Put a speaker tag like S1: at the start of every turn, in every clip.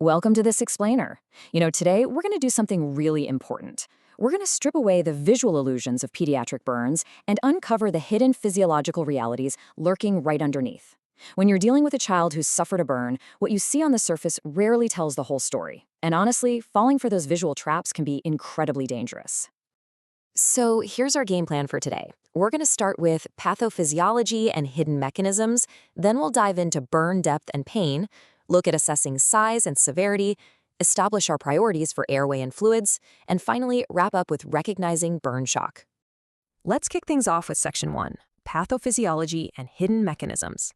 S1: Welcome to this explainer. Today we're going to do something really important. We're going to strip away the visual illusions of pediatric burns and uncover the hidden physiological realities lurking right underneath. When you're dealing with a child who's suffered a burn, what you see on the surface rarely tells the whole story. And honestly, falling for those visual traps can be incredibly dangerous.
S2: So here's our game plan for today. We're going to start with pathophysiology and hidden mechanisms, then we'll dive into burn depth and pain, look at assessing size and severity, establish our priorities for airway and fluids, and finally wrap up with recognizing burn shock. Let's kick things off with Section 1, Pathophysiology and Hidden Mechanisms.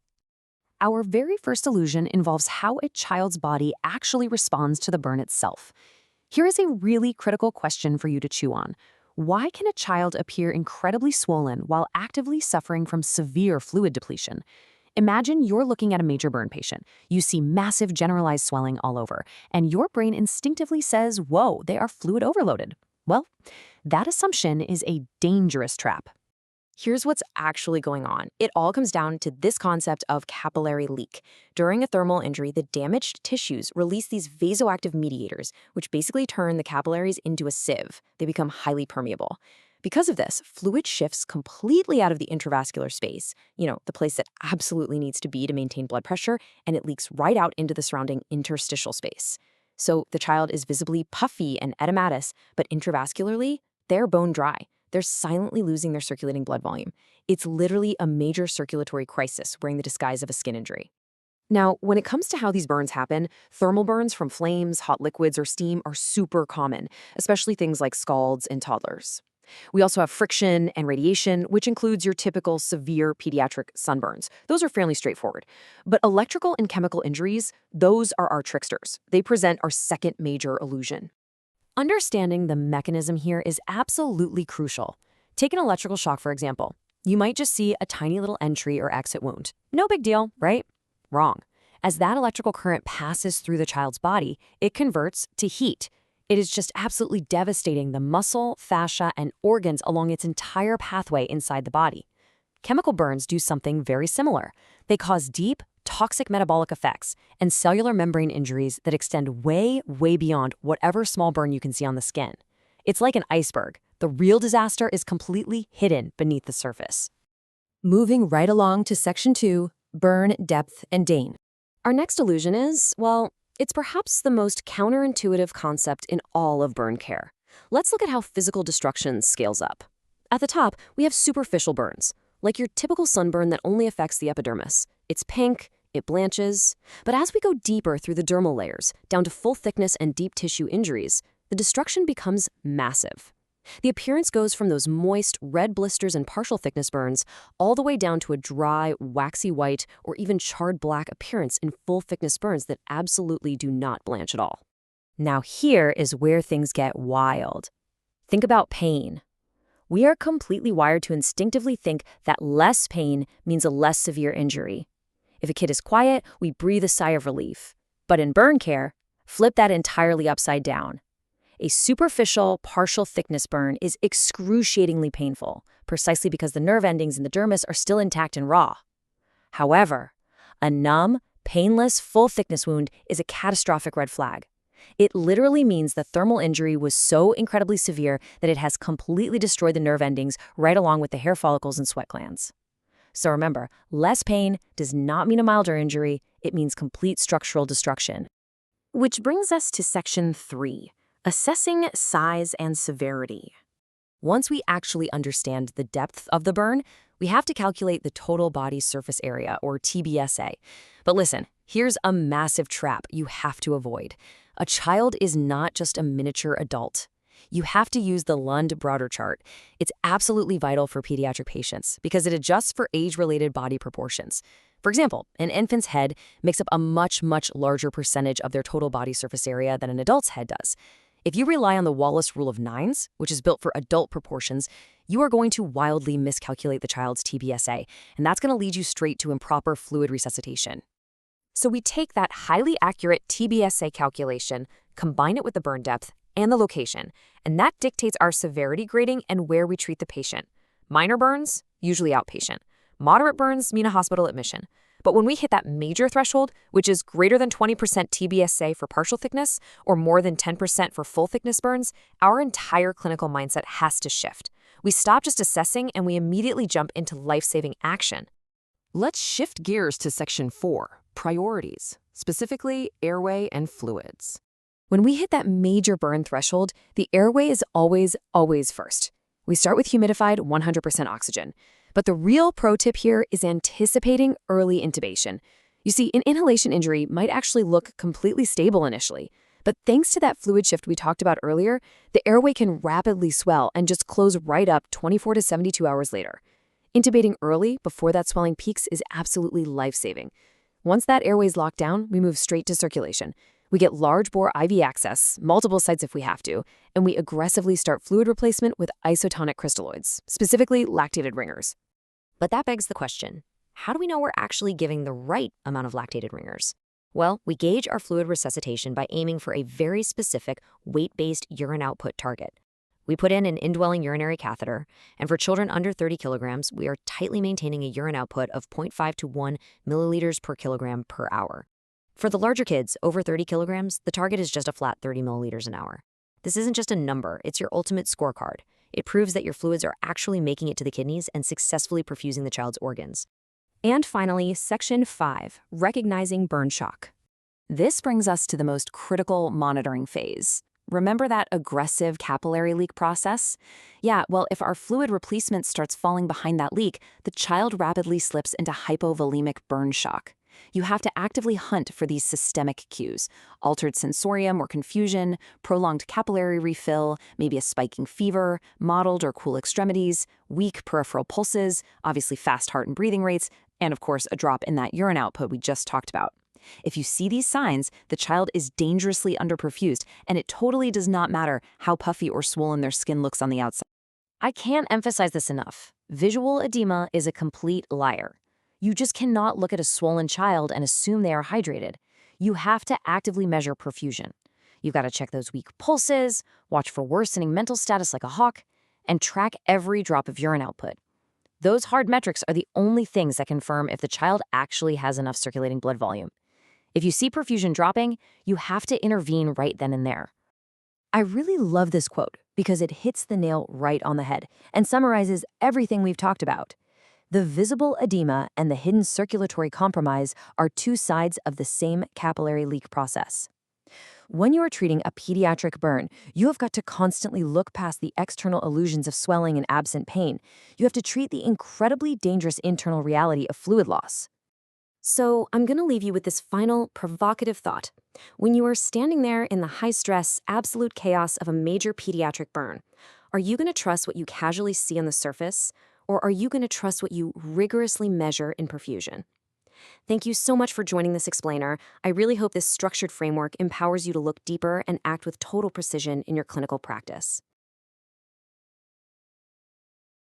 S2: Our very first illusion involves how a child's body actually responds to the burn itself. Here is a really critical question for you to chew on. Why can a child appear incredibly swollen while actively suffering from severe fluid depletion? Imagine you're looking at a major burn patient. You see massive generalized swelling all over, and your brain instinctively says, whoa, they are fluid overloaded. Well, that assumption is a dangerous trap. Here's what's actually going on. It all comes down to this concept of capillary leak. During a thermal injury, the damaged tissues release these vasoactive mediators, which basically turn the capillaries into a sieve. They become highly permeable. Because of this, fluid shifts completely out of the intravascular space, the place that absolutely needs to be to maintain blood pressure, and it leaks right out into the surrounding interstitial space. So the child is visibly puffy and edematous, but intravascularly, they're bone dry. They're silently losing their circulating blood volume. It's literally a major circulatory crisis wearing the disguise of a skin injury. Now, when it comes to how these burns happen, thermal burns from flames, hot liquids, or steam are super common, especially things like scalds in toddlers. We also have friction and radiation, which includes your typical severe pediatric sunburns. Those are fairly straightforward. But electrical and chemical injuries, those are our tricksters. They present our second major illusion. Understanding the mechanism here is absolutely crucial. Take an electrical shock, for example. You might just see a tiny little entry or exit wound. No big deal, right? Wrong. As that electrical current passes through the child's body, it converts to heat. It is just absolutely devastating the muscle, fascia, and organs along its entire pathway inside the body. Chemical burns do something very similar. They cause deep, toxic metabolic effects and cellular membrane injuries that extend way, way beyond whatever small burn you can see on the skin. It's like an iceberg. The real disaster is completely hidden beneath the surface.
S1: Moving right along to Section 2, burn depth and pain.
S2: Our next illusion is, well, it's perhaps the most counterintuitive concept in all of burn care. Let's look at how physical destruction scales up. At the top, we have superficial burns, like your typical sunburn that only affects the epidermis. It's pink, it blanches. But as we go deeper through the dermal layers, down to full thickness and deep tissue injuries, the destruction becomes massive. The appearance goes from those moist, red blisters and partial thickness burns all the way down to a dry, waxy white, or even charred black appearance in full thickness burns that absolutely do not blanch at all. Now here is where things get wild. Think about pain. We are completely wired to instinctively think that less pain means a less severe injury. If a kid is quiet, we breathe a sigh of relief. But in burn care, flip that entirely upside down. A superficial, partial thickness burn is excruciatingly painful, precisely because the nerve endings in the dermis are still intact and raw. However, a numb, painless, full thickness wound is a catastrophic red flag. It literally means the thermal injury was so incredibly severe that it has completely destroyed the nerve endings right along with the hair follicles and sweat glands. So remember, less pain does not mean a milder injury, it means complete structural destruction. Which brings us to Section 3, assessing size and severity. Once we actually understand the depth of the burn, we have to calculate the total body surface area, or TBSA. But listen, here's a massive trap you have to avoid. A child is not just a miniature adult. You have to use the Lund-Browder chart. It's absolutely vital for pediatric patients because it adjusts for age-related body proportions. For example, an infant's head makes up a much, much larger percentage of their total body surface area than an adult's head does. If you rely on the Wallace rule of nines, which is built for adult proportions, you are going to wildly miscalculate the child's TBSA, and that's going to lead you straight to improper fluid resuscitation. So we take that highly accurate TBSA calculation, combine it with the burn depth and the location, and that dictates our severity grading and where we treat the patient. Minor burns, usually outpatient. Moderate burns mean a hospital admission. But when we hit that major threshold, which is greater than 20% TBSA for partial thickness or more than 10% for full thickness burns, our entire clinical mindset has to shift. We stop just assessing and we immediately jump into life-saving action.
S3: Let's shift gears to Section 4, Priorities, specifically airway and fluids.
S1: When we hit that major burn threshold, the airway is always first. We start with humidified 100% oxygen. But the real pro tip here is anticipating early intubation. You see, an inhalation injury might actually look completely stable initially, but thanks to that fluid shift we talked about earlier, the airway can rapidly swell and just close right up 24 to 72 hours later. Intubating early, before that swelling peaks, is absolutely life-saving. Once that airway's locked down, we move straight to circulation. We get large-bore IV access, multiple sites if we have to, and we aggressively start fluid replacement with isotonic crystalloids, specifically lactated ringers.
S2: But that begs the question, how do we know we're actually giving the right amount of lactated ringers? Well, we gauge our fluid resuscitation by aiming for a very specific weight-based urine output target. We put in an indwelling urinary catheter, and for children under 30 kilograms, we are tightly maintaining a urine output of 0.5 to 1 milliliters per kilogram per hour. For the larger kids, over 30 kilograms, the target is just a flat 30 milliliters an hour. This isn't just a number, it's your ultimate scorecard. It proves that your fluids are actually making it to the kidneys and successfully perfusing the child's organs.
S1: And finally, Section 5, Recognizing burn shock. This brings us to the most critical monitoring phase. Remember that aggressive capillary leak process? Yeah, well, if our fluid replacement starts falling behind that leak, the child rapidly slips into hypovolemic burn shock. You have to actively hunt for these systemic cues: altered sensorium or confusion, prolonged capillary refill, maybe a spiking fever, mottled or cool extremities, weak peripheral pulses, obviously fast heart and breathing rates, and of course a drop in that urine output we just talked about. If you see these signs, the child is dangerously underperfused, and it totally does not matter how puffy or swollen their skin looks on the outside. I can't emphasize this enough. Visual edema is a complete liar. You just cannot look at a swollen child and assume they are hydrated. You have to actively measure perfusion. You've got to check those weak pulses, watch for worsening mental status like a hawk, and track every drop of urine output. Those hard metrics are the only things that confirm if the child actually has enough circulating blood volume. If you see perfusion dropping, you have to intervene right then and there. I really love this quote because it hits the nail right on the head and summarizes everything we've talked about. The visible edema and the hidden circulatory compromise are two sides of the same capillary leak process. When you are treating a pediatric burn, you have got to constantly look past the external illusions of swelling and absent pain. You have to treat the incredibly dangerous internal reality of fluid loss. So I'm going to leave you with this final provocative thought. When you are standing there in the high-stress, absolute chaos of a major pediatric burn, are you going to trust what you casually see on the surface? Or are you going to trust what you rigorously measure in perfusion? Thank you so much for joining this explainer. I really hope this structured framework empowers you to look deeper and act with total precision in your clinical practice.